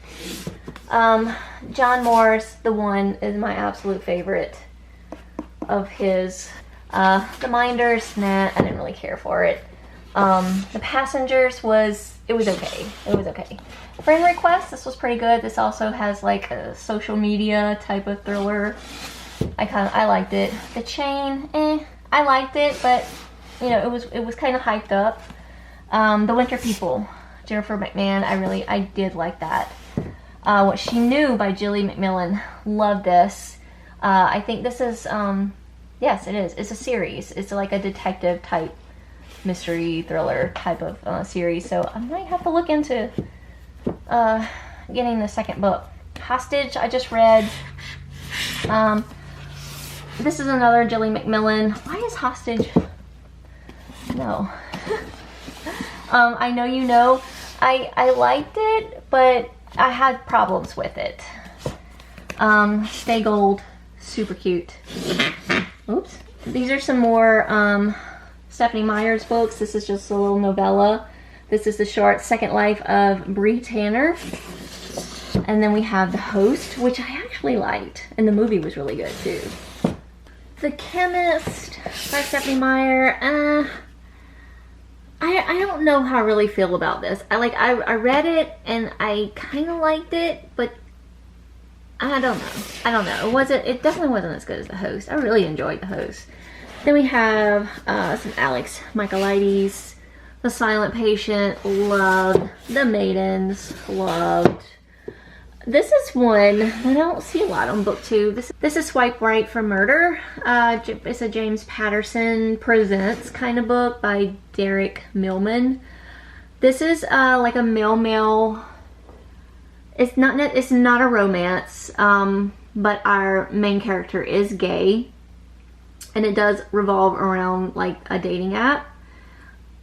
John Moore's The One is my absolute favorite of his. The Minders, nah, I didn't really care for it. The Passengers it was okay. Friend Request, this was pretty good. This also has like a social media type of thriller. I liked it. The Chain, I liked it, but it was kind of hyped up. The Winter People, Jennifer McMahon, I did like that. What She Knew by Jilly McMillan, loved this. I think this is, yes it is. It's a series. It's like a detective type mystery thriller type of series. So I might have to look into getting the second book. Hostage, I just read. This is another Jilly McMillan. Why is Hostage? No. I know you know. I liked it, but I had problems with it. Stay Gold, super cute. Oops. These are some more Stephanie Meyer's books. This is just a little novella. This is the short Second Life of Bree Tanner. And then we have The Host, which I actually liked. And the movie was really good too. The Chemist by Stephanie Meyer. I don't know how I really feel about this. I read it and I kind of liked it, but I don't know. It definitely wasn't as good as The Host. I really enjoyed The Host. Then we have some Alex Michaelides. The Silent Patient, loved. The Maidens, loved. This is one that I don't see a lot on BookTube. This is Swipe Right for Murder. It's a James Patterson Presents kind of book by Derek Millman. This is like a male. It's not a romance, but our main character is gay, and it does revolve around like a dating app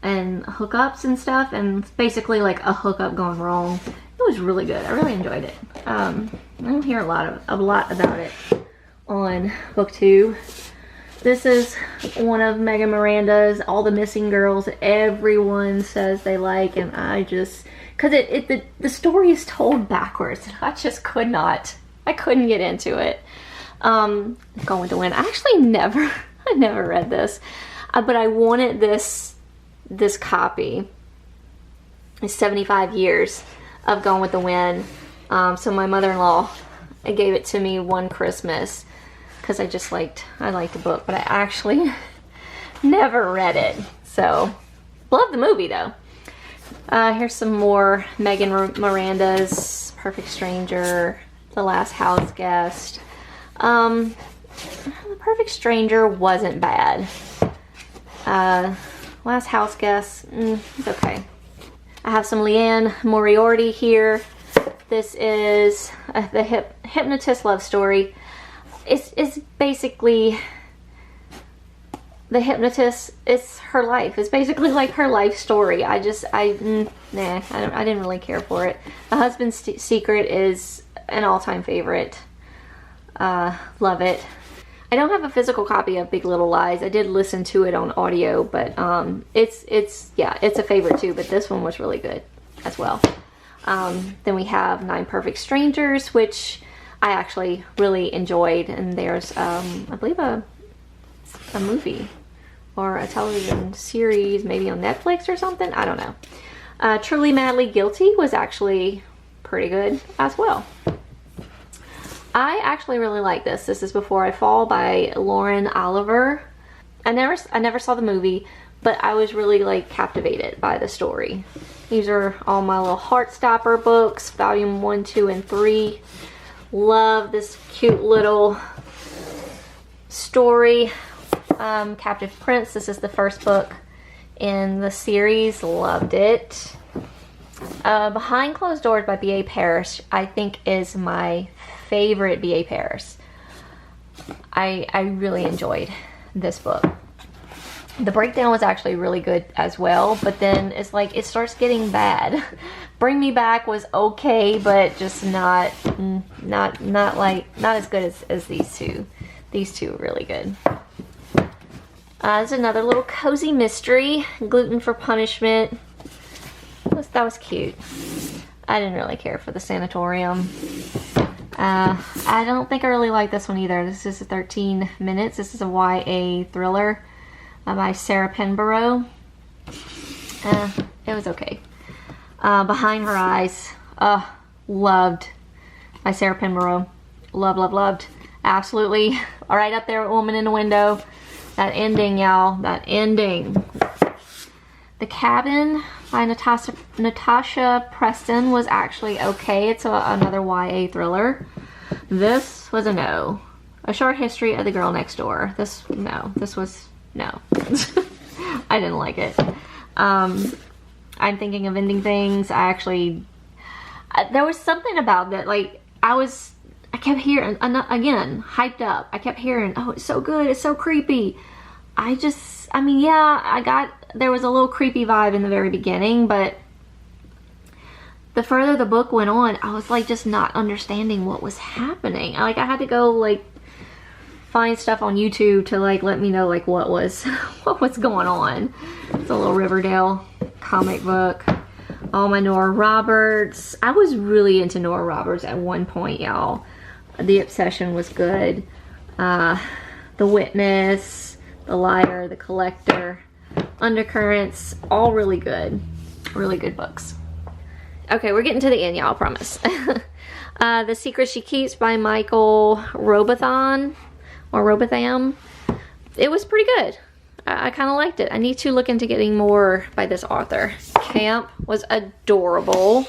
and hookups and stuff, and it's basically like a hookup gone wrong. It was really good. I really enjoyed it. I don't hear a lot about it on BookTube. This is one of Megan Miranda's All the Missing Girls that everyone says they like, and I just, because the story is told backwards, and I just couldn't get into it. Going with the Wind. I never read this, but I wanted this copy. It's 75 years of Gone with the Wind. So my mother-in-law gave it to me one Christmas because I liked the book, but I actually never read it. So love the movie though. Here's some more Megan Miranda's Perfect Stranger, The Last House Guest. The Perfect Stranger wasn't bad. Last House Guest, it's okay. I have some Leanne Moriarty here. This is the Hypnotist Love Story. It's basically the hypnotist. It's her life. It's basically like her life story. I didn't really care for it. The Husband's Secret is an all-time favorite. Love it. I don't have a physical copy of Big Little Lies. I did listen to it on audio, but it's a favorite too, but this one was really good as well. Then we have 9 Perfect Strangers, which I actually really enjoyed, and there's I believe a movie or a television series maybe on Netflix or something. I don't know. Truly Madly Guilty was actually pretty good as well. I actually really like this. This is Before I Fall by Lauren Oliver. I never saw the movie, but I was really like captivated by the story. These are all my little Heartstopper books, volume 1, 2, and 3. Love this cute little story. Captive Prince. This is the first book in the series. Loved it. Behind Closed Doors by B.A. Parrish, I think is my favorite B.A. Parrish. I really enjoyed this book. The breakdown was actually really good as well, but then it's like it starts getting bad. Bring Me Back was okay, but just not as good as these two. These two are really good. There's another little cozy mystery, Gluten for Punishment. That was cute. I didn't really care for the sanatorium. I don't think I really like this one either. This is 13 minutes. This is a YA thriller by Sarah Penborough. It was okay. Behind Her Eyes. Loved by Sarah Penborough. Loved. Absolutely. Right up there with Woman in the Window. That ending, y'all. That ending. The Cabin by Natasha Preston was actually okay. It's another YA thriller. This was a no. A Short History of the Girl Next Door. This was no. I didn't like it. I'm Thinking of Ending Things. There was something about that, like, I kept hearing, again, hyped up. I kept hearing, oh, it's so good, it's so creepy. There was a little creepy vibe in the very beginning, but the further the book went on, I was like just not understanding what was happening. I had to go like find stuff on YouTube to like let me know like what was going on. It's a little Riverdale comic book. All my Nora Roberts. I was really into Nora Roberts at one point, y'all. The Obsession was good. The Witness, The Liar, The Collector, Undercurrents, all really good. Really good books. Okay, we're getting to the end, y'all, I promise. The Secret She Keeps by Michael Robotham. It was pretty good. I kind of liked it. I need to look into getting more by this author. Camp was adorable.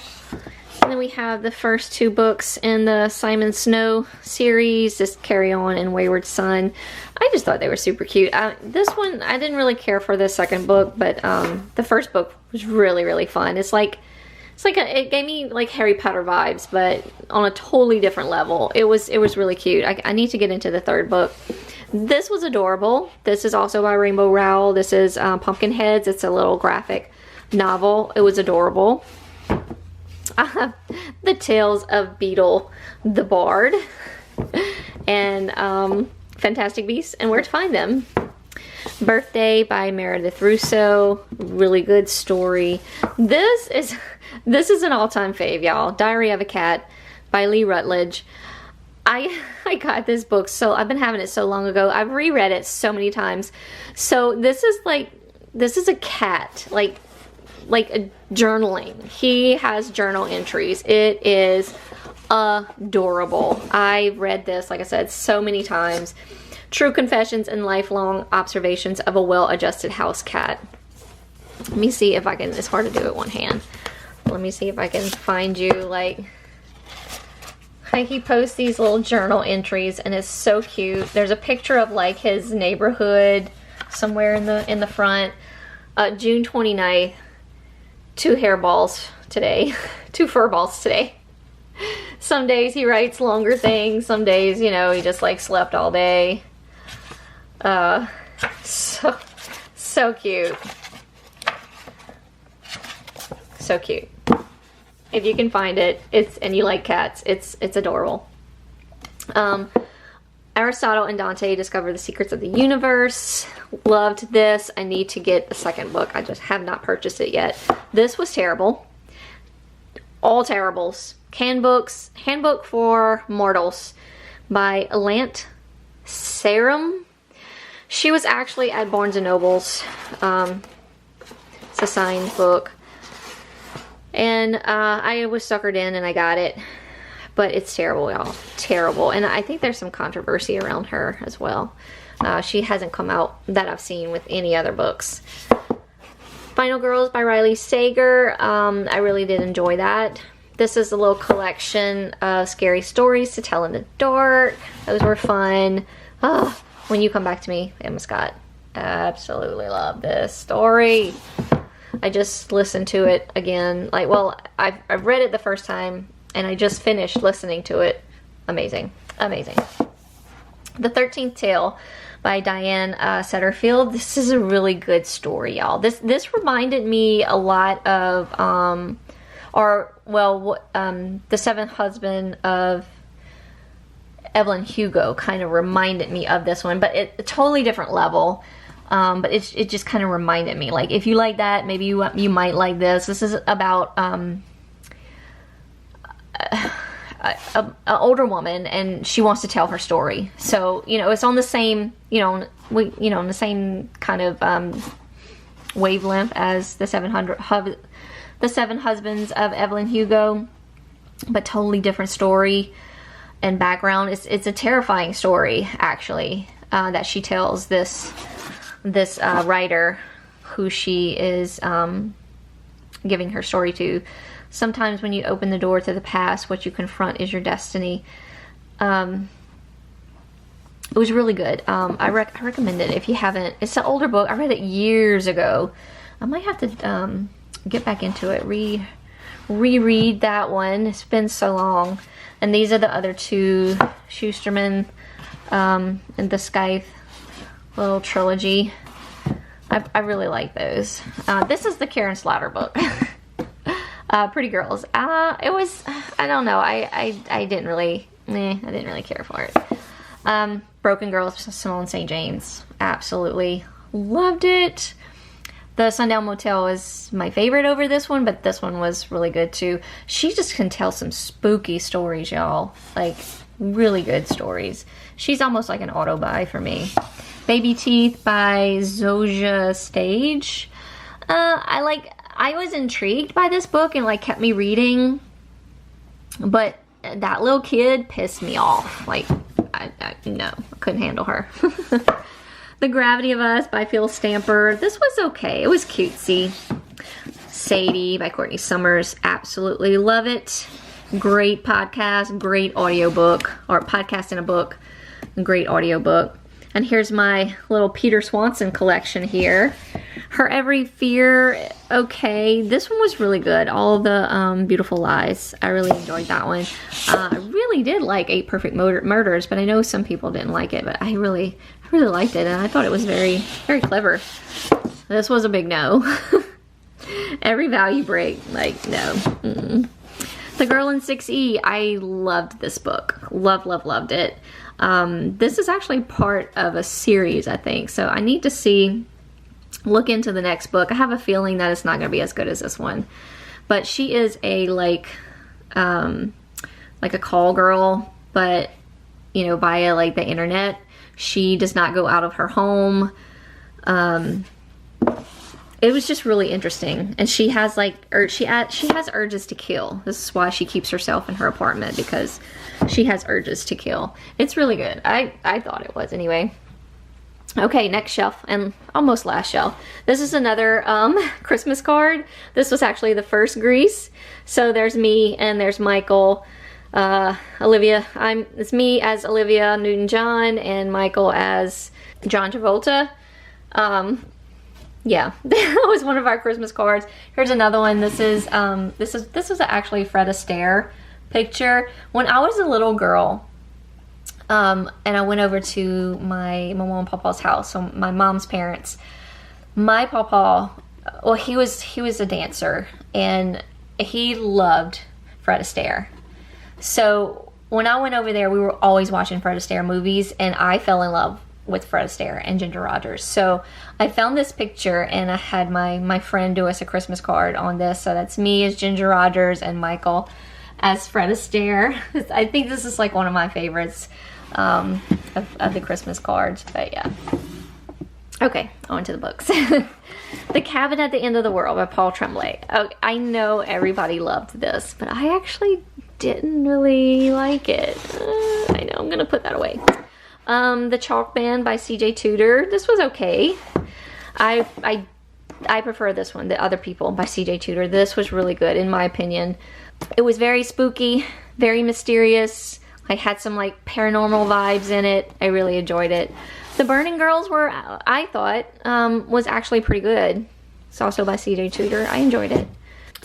And then we have the first 2 books in the Simon Snow series, this Carry On and Wayward Son. I just thought they were super cute. This one, I didn't really care for the second book, but the first book was really, really fun. It gave me like Harry Potter vibes, but on a totally different level. It was really cute. I need to get into the third book. This was adorable. This is also by Rainbow Rowell. This is Pumpkinheads. It's a little graphic novel. It was adorable. The Tales of Beetle the Bard and Fantastic Beasts and Where to Find Them. Birthday by Meredith Russo. Really good story. This is an all-time fave, y'all. Diary of a Cat by Lee Rutledge. I got this book, so I've been having it so long ago. I've reread it so many times. So this is a cat, like a journaling. He has journal entries. It is adorable. I've read this, like I said, so many times. True confessions and lifelong observations of a well-adjusted house cat. Let me see if I can, it's hard to do it one hand. Let me see if I can find you, like he posts these little journal entries and it's so cute. There's a picture of like his neighborhood somewhere in the front. June 29th, 2 hairballs today, 2 fur balls today. Some days he writes longer things, some days, you know, he just like slept all day. So cute. So cute. If you can find it, and you like cats, it's adorable. Aristotle and Dante discover the secrets of the universe. Loved this. I need to get the second book. I just have not purchased it yet. This was terrible. All terribles. Handbook for Mortals by Lant Sarum. She was actually at Barnes & Noble's. It's a signed book. And I was suckered in and I got it. But it's terrible, y'all. Terrible. And I think there's some controversy around her as well. She hasn't come out that I've seen with any other books. Final Girls by Riley Sager. I really did enjoy that. This is a little collection of scary stories to tell in the dark. Those were fun. When You Come Back to Me, Emma Scott. Absolutely love this story. I just listened to it again. Like, well, I've read it the first time and I just finished listening to it. Amazing. Amazing. The 13th Tale by Diane Setterfield. This is a really good story, y'all. This reminded me a lot of, The Seventh Husband of Evelyn Hugo kind of reminded me of this one, but a totally different level. But it just kind of reminded me, like, if you like that, maybe you might like this. This is about an older woman, and she wants to tell her story. So, you know, it's on the same, on the same kind of wavelength as the Seven Husbands of Evelyn Hugo, but totally different story and background. It's a terrifying story, actually, that she tells this writer who she is giving her story to. Sometimes when you open the door to the past, what you confront is your destiny. It was really good. I recommend it if you haven't. It's an older book. I read it years ago. I might have to get back into it, reread that one. It's been so long. And these are the other two, Schusterman and the Scythe little trilogy. I really like those. This is the Karen Slaughter book. Pretty Girls. It was, I don't know, I didn't really care for it. Broken Girls, Simone St. James. Absolutely loved it. The Sundown Motel is my favorite over this one, but this one was really good too. She just can tell some spooky stories, y'all. Like, really good stories. She's almost like an auto-buy for me. Baby Teeth by Zoja Stage. I was intrigued by this book and like kept me reading, but that little kid pissed me off. Like, no, I couldn't handle her. The Gravity of Us by Phil Stamper. This was okay. It was cutesy. Sadie by Courtney Summers. Absolutely love it. Great podcast, great audiobook, or podcast in a book, great audiobook. And here's my little Peter Swanson collection here. Her Every Fear, okay. This one was really good. All the Beautiful Lies. I really enjoyed that one. I really did like 8 Perfect Murders, but I know some people didn't like it, but I really liked it, and I thought it was very, very clever. This was a big no. Every Value Break, like, no. The Girl in 6E, I loved this book. Loved it. This is actually part of a series, I think, so I need to look into the next book. I have a feeling that it's not going to be as good as this one. But she is a, like a call girl, but, you know, via, like, the internet. She does not go out of her home. It was just really interesting. And she has, like, she has urges to kill. This is why she keeps herself in her apartment, because she has urges to kill. It's really good. I thought it was, anyway. Okay, next shelf, and almost last shelf. This is another Christmas card. This was actually the first Grease. So there's me and there's Michael, Olivia. It's me as Olivia Newton-John and Michael as John Travolta. Yeah, that was one of our Christmas cards. Here's another one. This was actually Fred Astaire picture. When I was a little girl, and I went over to my mom and papa's house, so my mom's parents. My papa, well, he was a dancer, and he loved Fred Astaire. So when I went over there, we were always watching Fred Astaire movies, and I fell in love with Fred Astaire and Ginger Rogers. So I found this picture, and I had my friend do us a Christmas card on this. So that's me as Ginger Rogers and Michael as Fred Astaire. I think this is like one of my favorites of the Christmas cards, but yeah. Okay, on to the books. The Cabin at the End of the World by Paul Tremblay. Oh, I know everybody loved this, but I actually didn't really like it. I know, I'm gonna put that away. The Chalk Band by C.J. Tudor. This was okay. I prefer this one, The Other People by C.J. Tudor. This was really good, in my opinion. It was very spooky, very mysterious. I had some, like, paranormal vibes in it. I really enjoyed it. The Burning Girls were, I thought, was actually pretty good. It's also by C.J. Tudor. I enjoyed it.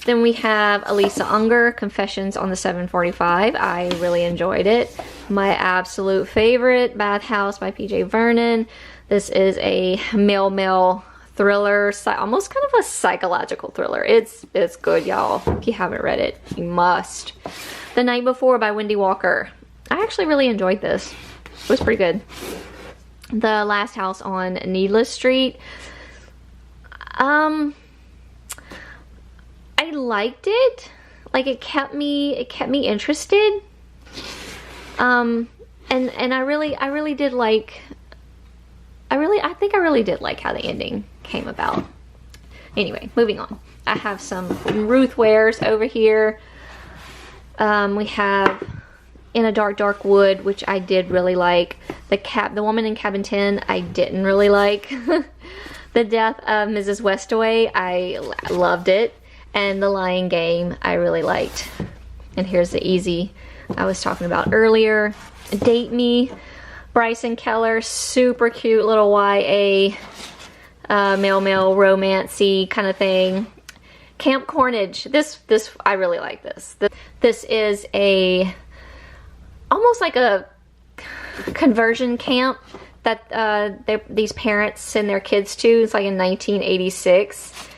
Then we have Elisa Unger, Confessions on the 745. I really enjoyed it. My absolute favorite, Bathhouse by P.J. Vernon. This is a male thriller, almost kind of a psychological thriller. It's good, y'all. If you haven't read it, you must. The Night Before by Wendy Walker. I actually really enjoyed this. It was pretty good. The Last House on Needless Street. I liked it. Like, it kept me interested. And I really did like, I think I really did like how the ending came about. Anyway, moving on. I have some Ruth wares over here. We have In a Dark, Dark Wood, which I did really like. The Woman in Cabin 10, I didn't really like. The Death of Mrs. Westaway, I loved it. And The Lying Game, I really liked. And here's the easy I was talking about earlier. Date Me, Bryson Keller, super cute little YA, male romancy kind of thing. Camp Cornage, this I really like this. This is almost like a conversion camp that these parents send their kids to. It's like in 1986,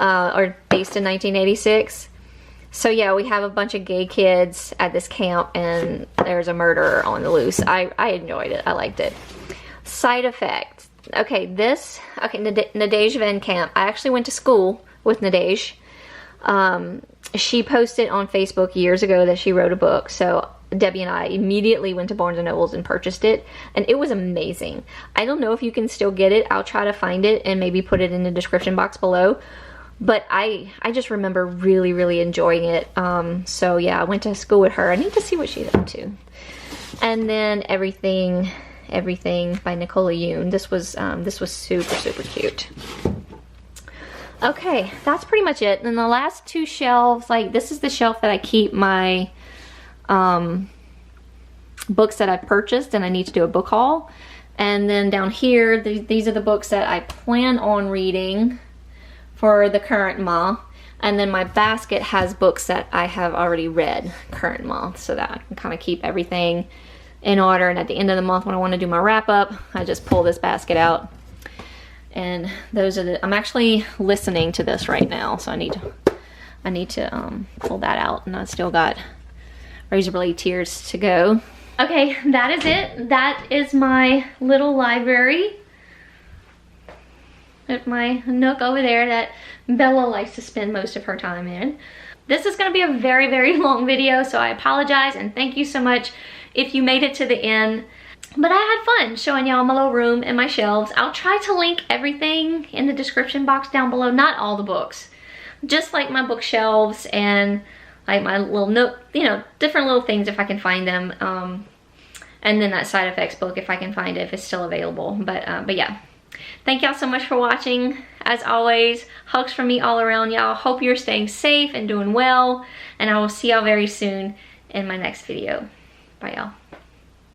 or based in 1986. So yeah, we have a bunch of gay kids at this camp, and there's a murderer on the loose. I enjoyed it. I liked it. Side Effect. Okay, Nadege Van Camp. I actually went to school with Nadege. She posted on Facebook years ago that she wrote a book, so Debbie and I immediately went to Barnes & Nobles and purchased it, and it was amazing. I don't know if you can still get it. I'll try to find it and maybe put it in the description box below. But I just remember really enjoying it. So yeah, I went to school with her. I need to see what she's up to. And then Everything by Nicola Yoon. This was super cute. Okay, that's pretty much it. And the last two shelves, like this is the shelf that I keep my books that I've purchased and I need to do a book haul. And then down here, these are the books that I plan on reading for the current month. And then my basket has books that I have already read current month, so that I can kind of keep everything in order. And at the end of the month when I want to do my wrap up, I just pull this basket out. And those are the, I'm actually listening to this right now, so I need to pull that out. And I still got Razor Blade Tears to go. Okay, that is it. That is my little library at my nook over there that Bella likes to spend most of her time in. This is going to be a very, very long video, so I apologize and thank you so much if you made it to the end. But I had fun showing y'all my little room and my shelves. I'll try to link everything in the description box down below. Not all the books, just like my bookshelves and like my little nook, you know, different little things if I can find them. And then that side effects book if I can find it, if it's still available. But yeah, thank y'all so much for watching. As always, hugs from me all around y'all. Hope you're staying safe and doing well. And I will see y'all very soon in my next video. Bye y'all.